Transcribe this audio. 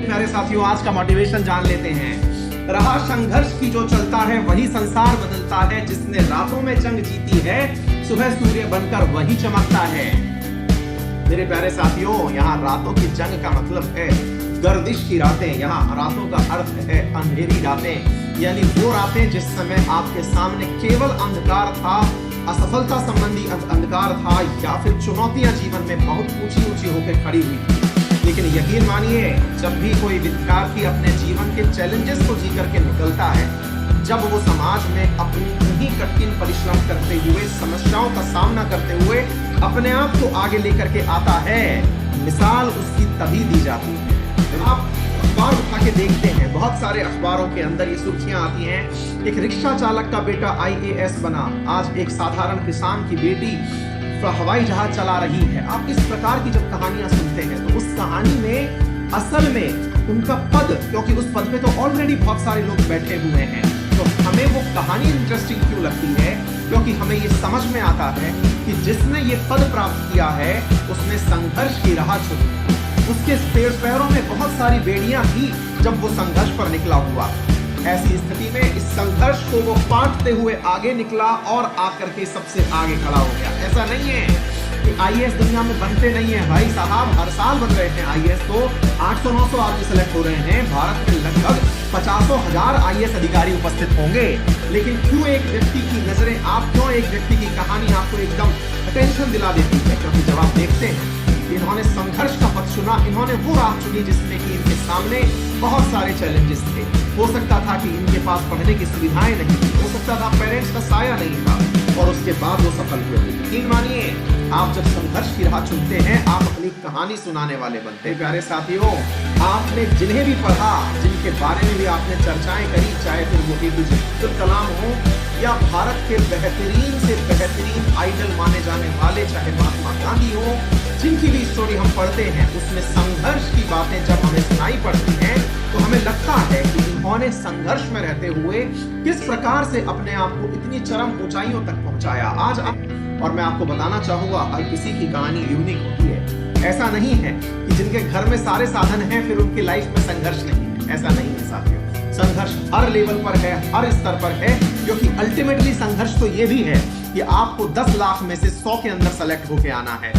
प्यारे साथियों, आज का मोटिवेशन जान लेते हैं। रहा संघर्ष की जो चलता है वही संसार बदलता है। जिसने रातों में जंग जीती है सुबह सूर्य बनकर वही चमकता है। मेरे प्यारे साथियों, यहाँ रातों की जंग का मतलब है गर्दिश की रातें। यहाँ रातों का अर्थ है अंधेरी रातें, यानी वो रातें जिस समय आपके सामने केवल अंधकार था, असफलता संबंधी अंधकार था, या फिर चुनौतियां जीवन में बहुत ऊंची ऊंची होकर खड़ी हुई थी। लेकिन यकीन मानिए, जब भी कोई विद्यार्थी अपने जीवन के चैलेंजेस को जी करके निकलता है, जब वो समाज में अपनी इतनी कठिन परिश्रम करते हुए, समस्याओं का सामना करते हुए अपने आप को आगे लेकर के आता है, मिसाल उसकी तभी दी जाती है। आप अखबार उठा के देखते हैं, बहुत सारे अखबारों के अंदर ये सुर्खियां आती हैं, एक रिक्शा चालक का बेटा IAS बना, आज एक साधारण किसान की बेटी हवाई जहाज चला रही है। आप इस प्रकार की जब कहानियां सुनते हैं तो उस कहानी में असल में उनका पद, क्योंकि उस पद पे तो ऑलरेडी बहुत सारे लोग बैठे हुए हैं, तो हमें वो कहानी इंटरेस्टिंग क्यों लगती है? क्योंकि हमें ये समझ में आता है कि जिसने ये पद प्राप्त किया है उसने संघर्ष की राह चुनी। उसके पैरों में बहुत सारी बेड़ियां थी जब वो संघर्ष पर निकला हुआ। ऐसी स्थिति में इस संघर्ष को वो पाटते हुए आगे निकला और आकर के सबसे आगे खड़ा हो गया। ऐसा नहीं है कि IAS दुनिया में बनते नहीं है भाई साहब, हर साल बन रहे हैं IAS, तो 800-900 आदमी सेलेक्ट हो रहे हैं। भारत में लगभग 50,000 IAS अधिकारी उपस्थित होंगे। लेकिन क्यों एक व्यक्ति की नजरें, क्यों एक व्यक्ति की कहानी आपको एकदम अटेंशन दिला देती है? क्योंकि जब आप देखते हैं इन्होंने संघर्ष का पथ चुना, इन्होंने वो राह चुनी जिसमें कि इनके सामने बहुत सारे चैलेंजेस थे। हो सकता था कि इनके पास पढ़ने की सुविधाएं नहीं थी, हो सकता था पेरेंट्स का साया नहीं था, और उसके बाद वो सफल हुए। यकीन मानिए, आप जब संघर्ष की राह चुनते हैं आप अपनी कहानी सुनाने वाले बनते हैं। प्यारे साथियों, आपने जिन्हें भी पढ़ा, जिनके बारे में भी आपने चर्चाएं करी, चाहे फिर वो APJ अब्दुल कलाम हो या भारत के बेहतरीन से बेहतरीन आइडल माने जाने वाले चाहे महात्मा गांधी हो, जिनकी भी स्टोरी हम पढ़ते हैं उसमें संघर्ष की बातें जब हमें सुनाई पड़ती हैं तो हमें लगता है कि इन्होंने संघर्ष में रहते हुए किस प्रकार से अपने आप को इतनी चरम ऊंचाइयों तक पहुंचाया। और मैं आपको बताना चाहूंगा, हर किसी की कहानी यूनिक होती है। ऐसा नहीं है कि जिनके घर में सारे साधन हैं फिर उनकी लाइफ में संघर्ष नहीं है, ऐसा नहीं है साथियों। संघर्ष हर लेवल पर है, हर स्तर पर है, क्योंकि अल्टीमेटली संघर्ष तो ये भी है कि आपको 10 लाख में से 100 के अंदर सेलेक्ट होके आना है।